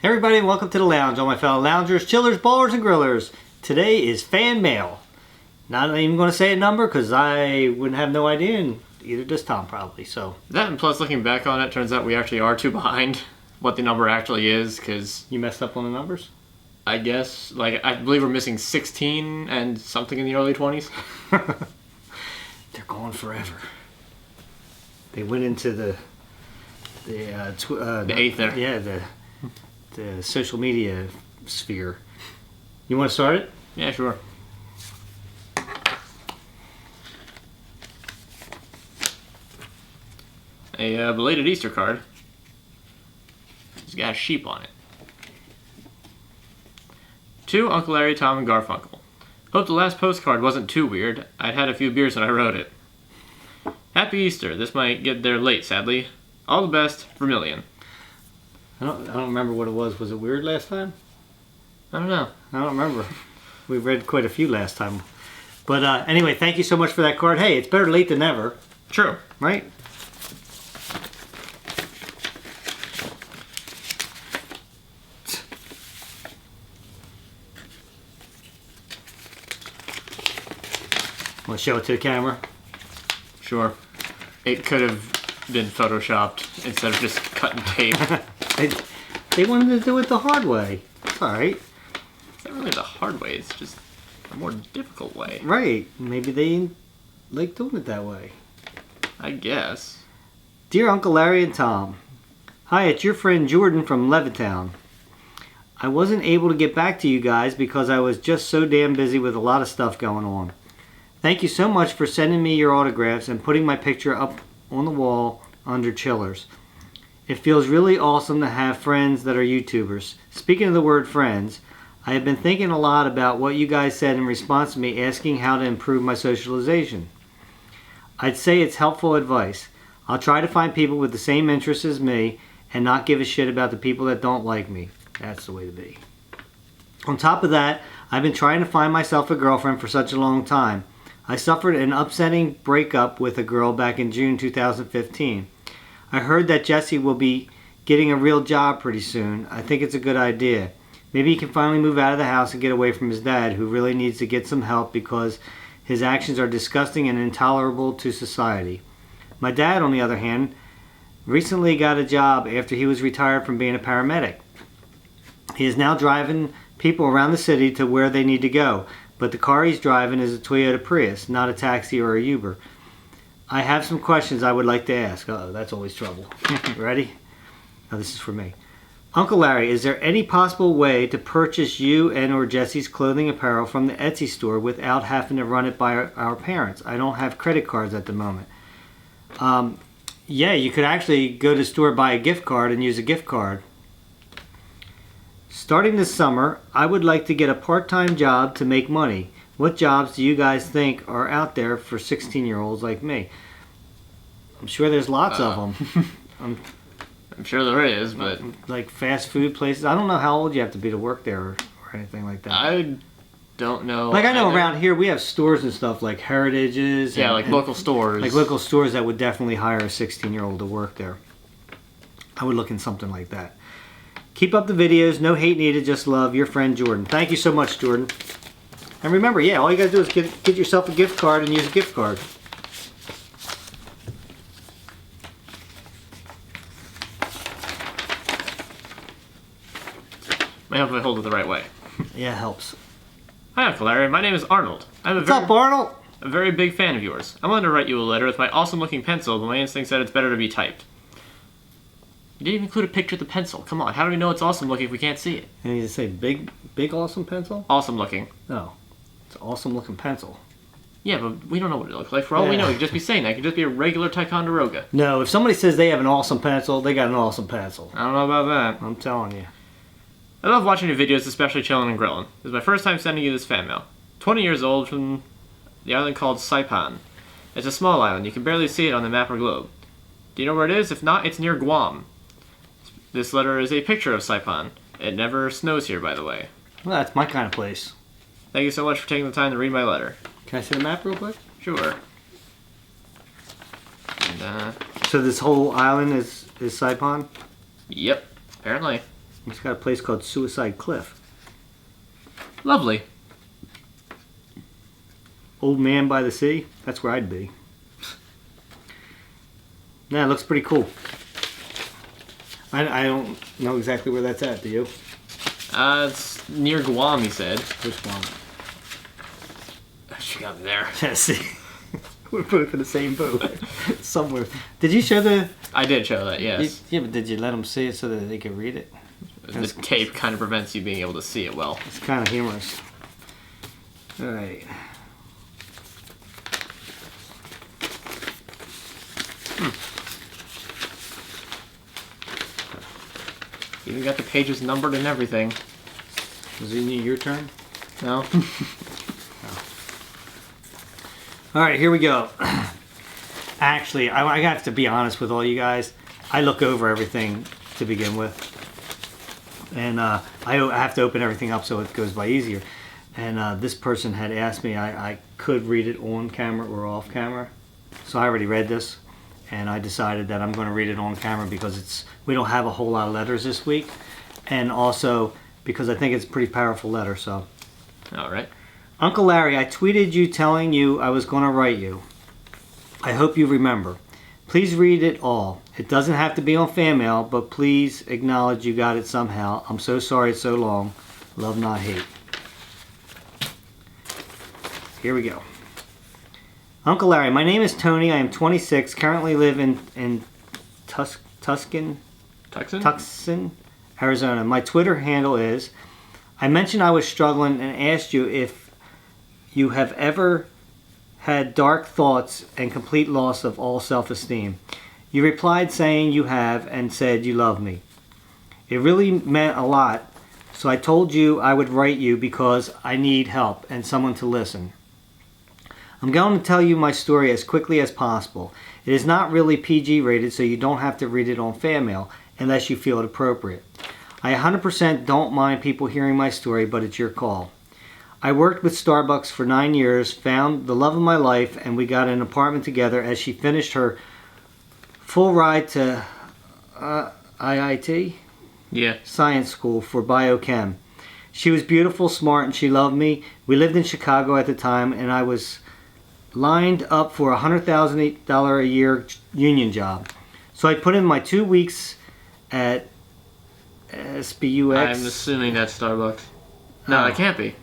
Hey everybody, and welcome to the lounge, all my fellow loungers, chillers, ballers, and grillers. Today is fan mail. Not even going to say a number because I wouldn't have no idea, and either does Tom probably. So that, and plus looking back on it, turns out we actually are too behind what the number actually is, because you messed up on the numbers. I guess, I believe we're missing 16 and something in the early 20s. They're gone forever. They went into the eighth there. Yeah, the social media sphere. You want to start it? Yeah, sure. A belated Easter card. It's got a sheep on it. To Uncle Larry, Tom, and Garfunkel. Hope the last postcard wasn't too weird. I'd had a few beers when I wrote it. Happy Easter. This might get there late, sadly. All the best, Vermilion. I don't remember what it was. Was it weird last time? I don't know. I don't remember. We read quite a few last time. But anyway, thank you so much for that card. Hey, it's better late than never. True. Right? Want to show it to the camera? Sure. It could have been photoshopped instead of just cut and tape. They wanted to do it the hard way. It's alright. It's not really the hard way, it's just a more difficult way. Right. Maybe they like doing it that way. I guess. Dear Uncle Larry and Tom, hi, it's your friend Jordan from Levittown. I wasn't able to get back to you guys because I was just so damn busy with a lot of stuff going on. Thank you so much for sending me your autographs and putting my picture up on the wall under Chillers. It feels really awesome to have friends that are YouTubers. Speaking of the word friends, I have been thinking a lot about what you guys said in response to me asking how to improve my socialization. I'd say it's helpful advice. I'll try to find people with the same interests as me and not give a shit about the people that don't like me. That's the way to be. On top of that, I've been trying to find myself a girlfriend for such a long time. I suffered an upsetting breakup with a girl back in June 2015. I heard that Jesse will be getting a real job pretty soon. I think it's a good idea. Maybe he can finally move out of the house and get away from his dad, who really needs to get some help because his actions are disgusting and intolerable to society. My dad, on the other hand, recently got a job after he was retired from being a paramedic. He is now driving people around the city to where they need to go, but the car he's driving is a Toyota Prius, not a taxi or a Uber. I have some questions I would like to ask. Uh-oh, that's always trouble. Ready? Now this is for me. Uncle Larry, is there any possible way to purchase you and or Jesse's clothing apparel from the Etsy store without having to run it by our parents? I don't have credit cards at the moment. Yeah, you could actually go to the store, buy a gift card, and use a gift card. Starting this summer, I would like to get a part-time job to make money. What jobs do you guys think are out there for 16-year-olds like me? I'm sure there's lots of them. I'm sure there is, but... Like fast food places. I don't know how old you have to be to work there or anything like that. I don't know. Like I know either. Around here we have stores and stuff like Heritages. Yeah, like local stores. Like local stores that would definitely hire a 16-year-old to work there. I would look in something like that. Keep up the videos. No hate needed, just love. Your friend Jordan. Thank you so much, Jordan. And remember, yeah, all you gotta do is get yourself a gift card and use a gift card. I hope I hold it the right way. Yeah, it helps. Hi, Uncle Larry. My name is Arnold. What's up, Arnold? A very big fan of yours. I wanted to write you a letter with my awesome-looking pencil, but my instinct said it's better to be typed. You didn't even include a picture of the pencil. Come on, how do we know it's awesome-looking if we can't see it? And you say big, awesome pencil? Awesome-looking. No. It's an awesome-looking pencil. Yeah, but we don't know what it looks like. For all we know, you could just be saying that. It could just be a regular Ticonderoga. No, if somebody says they have an awesome pencil, they got an awesome pencil. I don't know about that. I'm telling you. I love watching your videos, especially chilling and grilling. This is my first time sending you this fan mail. 20 years old from the island called Saipan. It's a small island. You can barely see it on the map or globe. Do you know where it is? If not, it's near Guam. This letter is a picture of Saipan. It never snows here, by the way. Well, that's my kind of place. Thank you so much for taking the time to read my letter. Can I see the map real quick? Sure. And, so this whole island is Saipan? Yep, apparently. It's got a place called Suicide Cliff. Lovely. Old Man by the Sea. That's where I'd be. Nah, it looks pretty cool. I don't know exactly where that's at, do you? It's near Guam, he said. Which one? She got me there. Yeah, see. We're both in the same boat. Somewhere. Did you show the... I did show that, yes. Yeah, but did you let them see it so that they could read it? The tape kind of prevents you being able to see it well. It's kind of humorous. Alright. Even got the pages numbered and everything. Is it your turn? No? Alright, here we go. Actually, I have to be honest with all you guys. I look over everything to begin with. And I have to open everything up so it goes by easier. And this person had asked me I could read it on camera or off camera. So I already read this. And I decided that I'm going to read it on camera because we don't have a whole lot of letters this week. And also because I think it's a pretty powerful letter. So, Alright. Uncle Larry, I tweeted you telling you I was going to write you. I hope you remember. Please read it all. It doesn't have to be on fan mail, but please acknowledge you got it somehow. I'm so sorry it's so long. Love, not hate. Here we go. Uncle Larry, my name is Tony. I am 26. Currently live in Tucson, Arizona. My Twitter handle is... I mentioned I was struggling and asked you if you have ever had dark thoughts and complete loss of all self-esteem. You replied saying you have and said you love me. It really meant a lot, so I told you I would write you because I need help and someone to listen. I'm going to tell you my story as quickly as possible. It is not really PG rated, so you don't have to read it on fan mail unless you feel it appropriate. I 100% don't mind people hearing my story, but it's your call. I worked with Starbucks for 9 years, found the love of my life, and we got an apartment together as she finished her full ride to IIT? Yeah. Science school for biochem. She was beautiful, smart, and she loved me. We lived in Chicago at the time, and I was lined up for a $100,000 a year union job. So I put in my 2 weeks at SBUX. I'm assuming that's Starbucks. No, it can't be.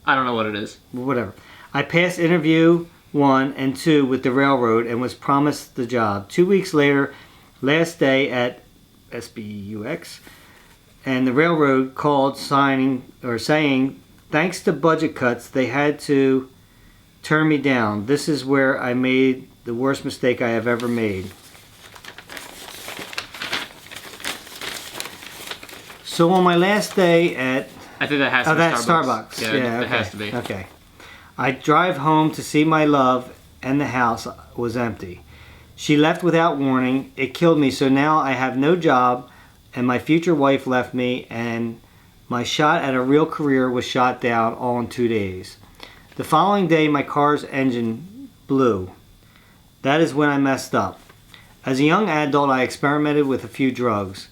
I don't know what it is. Whatever. I passed interview 1 and 2 with the railroad and was promised the job. 2 weeks later, last day at SBUX, and the railroad called saying, thanks to budget cuts, they had to turn me down. This is where I made the worst mistake I have ever made. So on my last day at... I think that has to be that's Starbucks. Starbucks. Yeah, it okay. has to be. Okay. I drive home to see my love and the house was empty. She left without warning. It killed me, so now I have no job and my future wife left me and my shot at a real career was shot down all in 2 days. The following day my car's engine blew. That is when I messed up. As a young adult I experimented with a few drugs.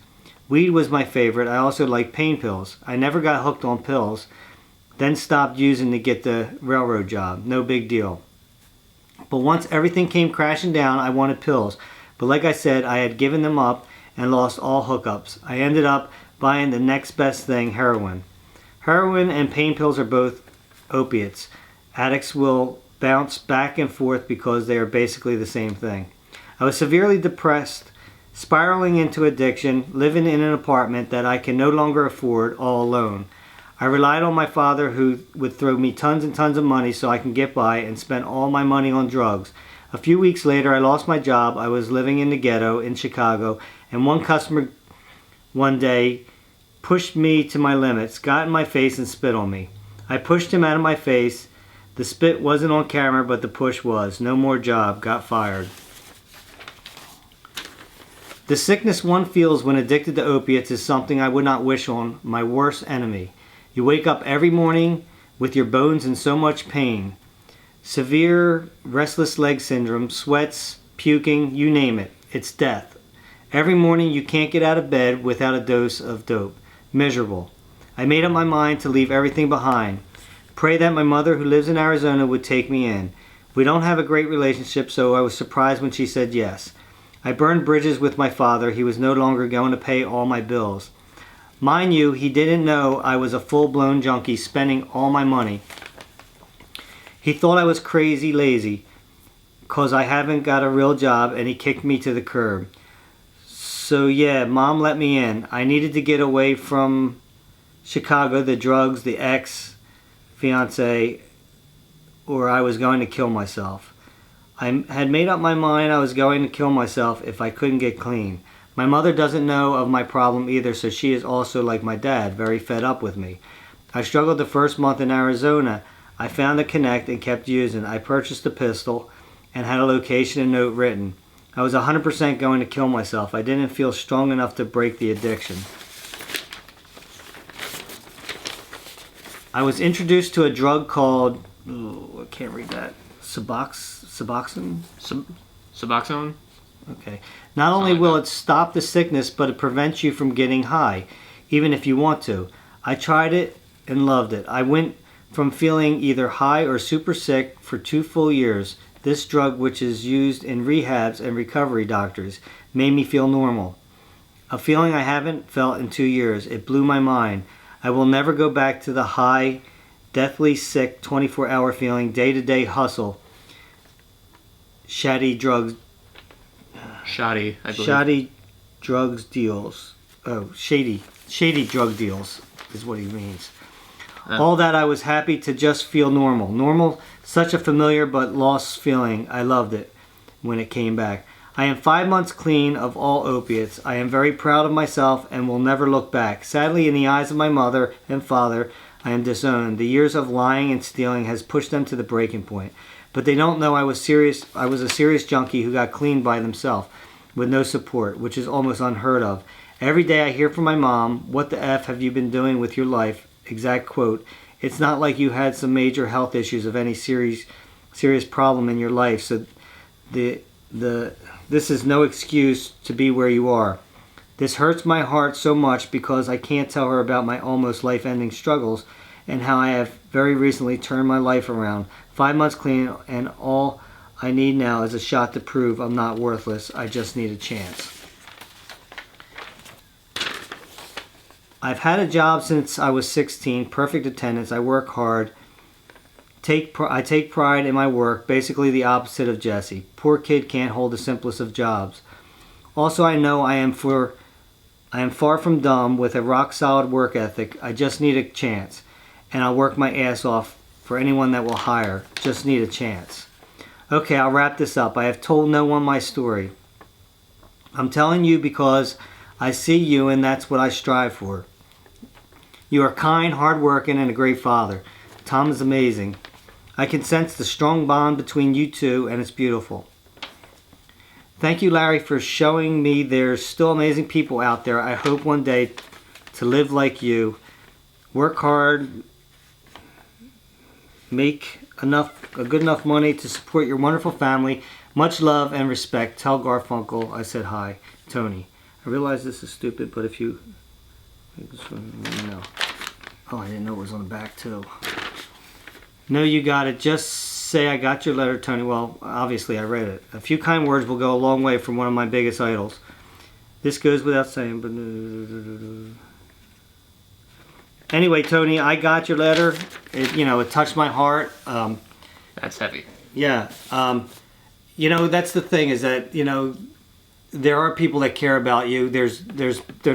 Weed was my favorite. I also liked pain pills. I never got hooked on pills, then stopped using to get the railroad job. No big deal. But once everything came crashing down, I wanted pills. But like I said, I had given them up and lost all hookups. I ended up buying the next best thing, heroin. Heroin and pain pills are both opiates. Addicts will bounce back and forth because they are basically the same thing. I was severely depressed, spiraling into addiction, living in an apartment that I can no longer afford all alone. I relied on my father who would throw me tons and tons of money so I can get by and spent all my money on drugs. A few weeks later I lost my job. I was living in the ghetto in Chicago and one customer one day pushed me to my limits, got in my face and spit on me. I pushed him out of my face. The spit wasn't on camera but the push was. No more job. Got fired. The sickness one feels when addicted to opiates is something I would not wish on my worst enemy. You wake up every morning with your bones in so much pain. Severe restless leg syndrome, sweats, puking, you name it. It's death. Every morning you can't get out of bed without a dose of dope. Miserable. I made up my mind to leave everything behind. Pray that my mother, who lives in Arizona, would take me in. We don't have a great relationship, so I was surprised when she said yes. I burned bridges with my father. He was no longer going to pay all my bills. Mind you, he didn't know I was a full-blown junkie spending all my money. He thought I was crazy lazy because I haven't got a real job, and he kicked me to the curb. So yeah, Mom let me in. I needed to get away from Chicago, the drugs, the ex-fiance, or I was going to kill myself. I had made up my mind I was going to kill myself if I couldn't get clean. My mother doesn't know of my problem either, so she is also like my dad, very fed up with me. I struggled the first month in Arizona. I found a connect and kept using. I purchased a pistol and had a location and note written. I was 100% going to kill myself. I didn't feel strong enough to break the addiction. I was introduced to a drug called, I can't read that, Suboxone? Suboxone? Okay. Not only will it stop the sickness, but it prevents you from getting high, even if you want to. I tried it and loved it. I went from feeling either high or super sick for 2 full years. This drug, which is used in rehabs and recovery doctors, made me feel normal. A feeling I haven't felt in 2 years. It blew my mind. I will never go back to the high, deathly sick, 24-hour feeling, day-to-day hustle. Shoddy drugs. Shoddy, I believe. Shoddy drugs deals. Oh, shady drug deals is what he means. All that I was happy to just feel normal. Normal, such a familiar but lost feeling. I loved it when it came back. I am 5 months clean of all opiates. I am very proud of myself and will never look back. Sadly, in the eyes of my mother and father, I am disowned. The years of lying and stealing has pushed them to the breaking point. But they don't know I was a serious junkie who got clean by themselves with no support, which is almost unheard of. Every day I hear from my mom, "What the F have you been doing with your life?" Exact quote. It's not like you had some major health issues of any serious problem in your life, so this is no excuse to be where you are. This hurts my heart so much because I can't tell her about my almost life-ending struggles and how I have very recently turned my life around. 5 months clean, and all I need now is a shot to prove I'm not worthless. I just need a chance. I've had a job since I was 16, perfect attendance. I work hard. I take pride in my work, basically the opposite of Jesse. Poor kid can't hold the simplest of jobs. Also, I know I am far from dumb with a rock-solid work ethic. I just need a chance, and I'll work my ass off for anyone that will hire. Just need a chance. Okay, I'll wrap this up. I have told no one my story. I'm telling you because I see you, and that's what I strive for. You are kind, hard-working, and a great father. Tom is amazing. I can sense the strong bond between you two, and it's beautiful. Thank you, Larry, for showing me there's still amazing people out there. I hope one day to live like you. Work hard, make a good enough money to support your wonderful family. Much love and respect. Tell Garfunkel I said hi. Tony. I realize this is stupid, but if you... No. Oh, I didn't know it was on the back, too. No, you got it. Just say I got your letter, Tony. Well, obviously I read it. A few kind words will go a long way from one of my biggest idols. This goes without saying, but... Anyway, Tony, I got your letter. It touched my heart. That's heavy. Yeah. That's the thing is that, there are people that care about you. There's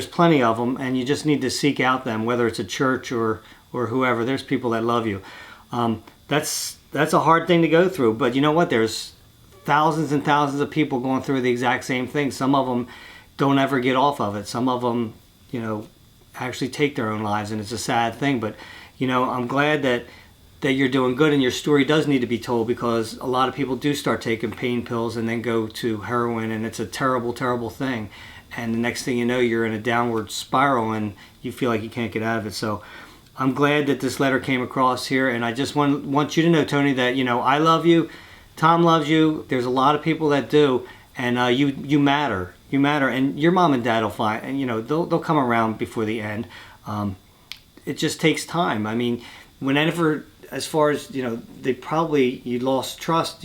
plenty of them, and you just need to seek out them, whether it's a church or whoever. There's people that love you. That's a hard thing to go through, but you know what? There's thousands and thousands of people going through the exact same thing. Some of them don't ever get off of it. Some of them, actually take their own lives, and it's a sad thing. But, I'm glad that you're doing good, and your story does need to be told, because a lot of people do start taking pain pills and then go to heroin, and it's a terrible, terrible thing. And the next thing you know, you're in a downward spiral, and you feel like you can't get out of it. So I'm glad that this letter came across here, and I just want you to know, Tony, that, I love you. Tom loves you. There's a lot of people that do, and you matter. you matter, and your mom and dad will find, and they'll come around before the end. It just takes time. I mean, whenever, as far as you lost trust.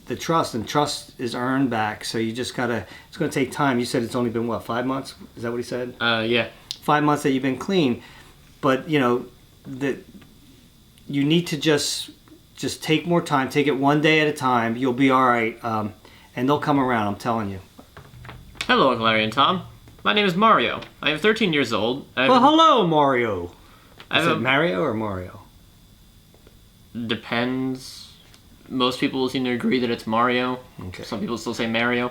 The trust, and trust is earned back. So you just gotta. It's gonna take time. You said it's only been what, 5 months? Is that what he said? Yeah. 5 months that you've been clean, but that you need to just take more time. Take it one day at a time. You'll be all right, and they'll come around. I'm telling you. Hello, Uncle Larry and Tom. My name is Mario. I am 13 years old. Well, hello, Mario. Is it Mario or Mario? Depends. Most people seem to agree that it's Mario. Okay. Some people still say Mario.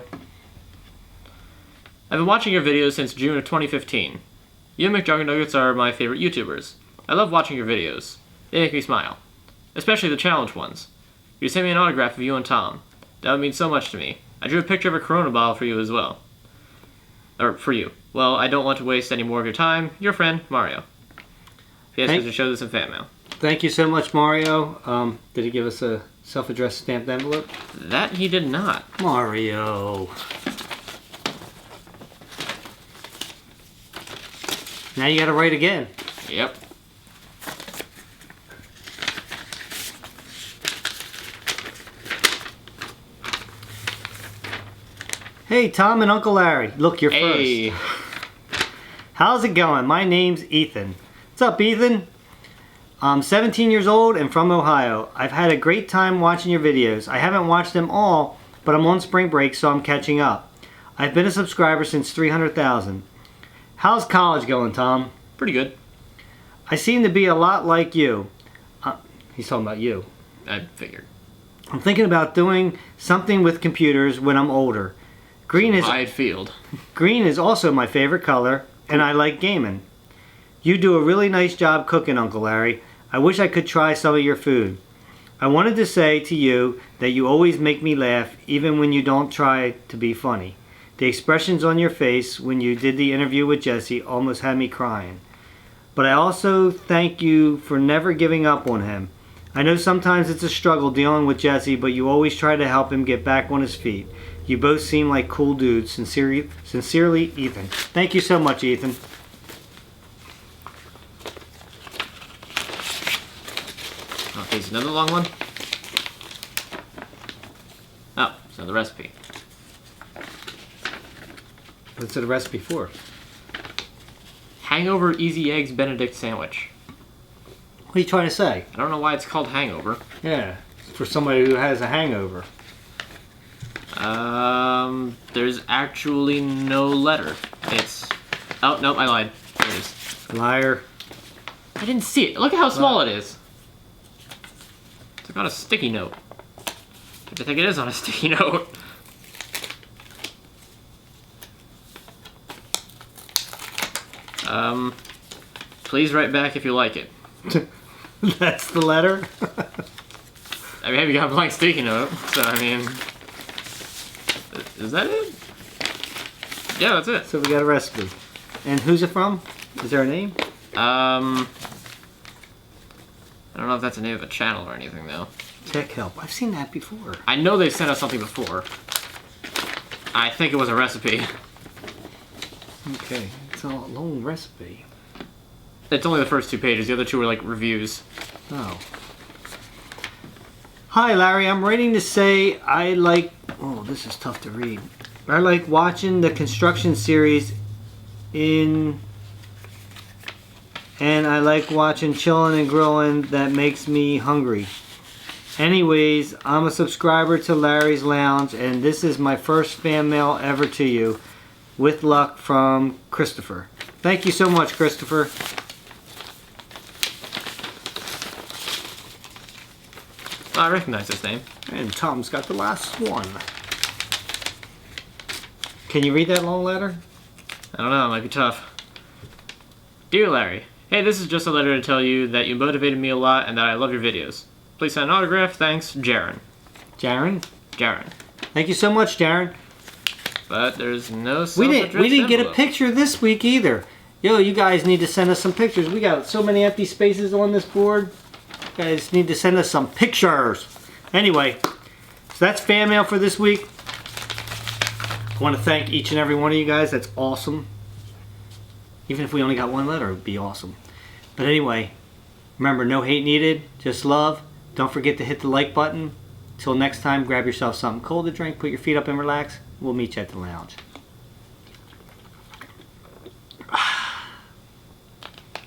I've been watching your videos since June of 2015. You and McJuggernuggets are my favorite YouTubers. I love watching your videos. They make me smile. Especially the challenge ones. You sent me an autograph of you and Tom. That would mean so much to me. I drew a picture of a Corona bottle for you as well. Or, for you. Well, I don't want to waste any more of your time. Your friend, Mario. P.S. to show this in fan mail. Thank you so much, Mario. Did he give us a self-addressed stamped envelope? That he did not. Mario. Now you gotta write again. Yep. Hey, Tom and Uncle Larry. Look, you're Hey. first. How's it going? My name's Ethan. What's up, Ethan? I'm 17 years old and from Ohio. I've had a great time watching your videos. I haven't watched them all, but I'm on spring break, so I'm catching up. I've been a subscriber since 300,000. How's college going, Tom? Pretty good. I seem to be a lot like you. He's talking about you. I figured. I'm thinking about doing something with computers when I'm older. Green is also my favorite color, and I like gaming. You do a really nice job cooking, Uncle Larry. I wish I could try some of your food. I wanted to say to you that you always make me laugh, even when you don't try to be funny. The expressions on your face when you did the interview with Jesse almost had me crying. But I also thank you for never giving up on him. I know sometimes it's a struggle dealing with Jesse, but you always try to help him get back on his feet. You both seem like cool dudes. Sincerely, Ethan. Thank you so much, Ethan. Okay, so another long one. Oh, it's another recipe. What's the recipe for? Hangover Easy Eggs Benedict Sandwich. What are you trying to say? I don't know why it's called hangover. Yeah, for somebody who has a hangover. There's actually no letter. It's... Oh, nope, I lied. There it is. Liar. I didn't see it. Look at how small it is. It's like on a sticky note. I think it is on a sticky note. Please write back if you like it. That's the letter? I mean, we got a blank sticky note, so I mean... Is that it? Yeah, that's it. So we got a recipe. And who's it from? Is there a name? I don't know if that's the name of a channel or anything, though. Tech Help. I've seen that before. I know they've sent us something before. I think it was a recipe. Okay, it's a long recipe. It's only the first 2 pages. The other 2 are like reviews. Oh. Hi, Larry. I'm writing to say I like... Oh, this is tough to read. I like watching the construction series and I like watching Chillin' and Grillin'. That makes me hungry. Anyways, I'm a subscriber to Larry's Lounge, and this is my first fan mail ever to you. With luck, from Christopher. Thank you so much, Christopher. I recognize this name. And Tom's got the last one. Can you read that long letter? I don't know, it might be tough. Dear Larry, hey, this is just a letter to tell you that you motivated me a lot and that I love your videos. Please sign an autograph. Thanks, Jaren. Jaren? Jaren. Thank you so much, Jaren. But there's no We didn't get a envelope. picture this week either. Yo, you guys need to send us some pictures. We got so many empty spaces on this board. You guys need to send us some pictures. Anyway, so that's fan mail for this week. I want to thank each and every one of you guys. That's awesome. Even if we only got one letter, it would be awesome. But anyway, remember, no hate needed, just love. Don't forget to hit the like button. Till next time, grab yourself something cold to drink, put your feet up and relax. We'll meet you at the lounge.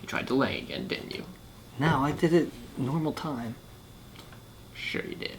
You tried delaying again, didn't you? No, I did it normal time. Sure you did.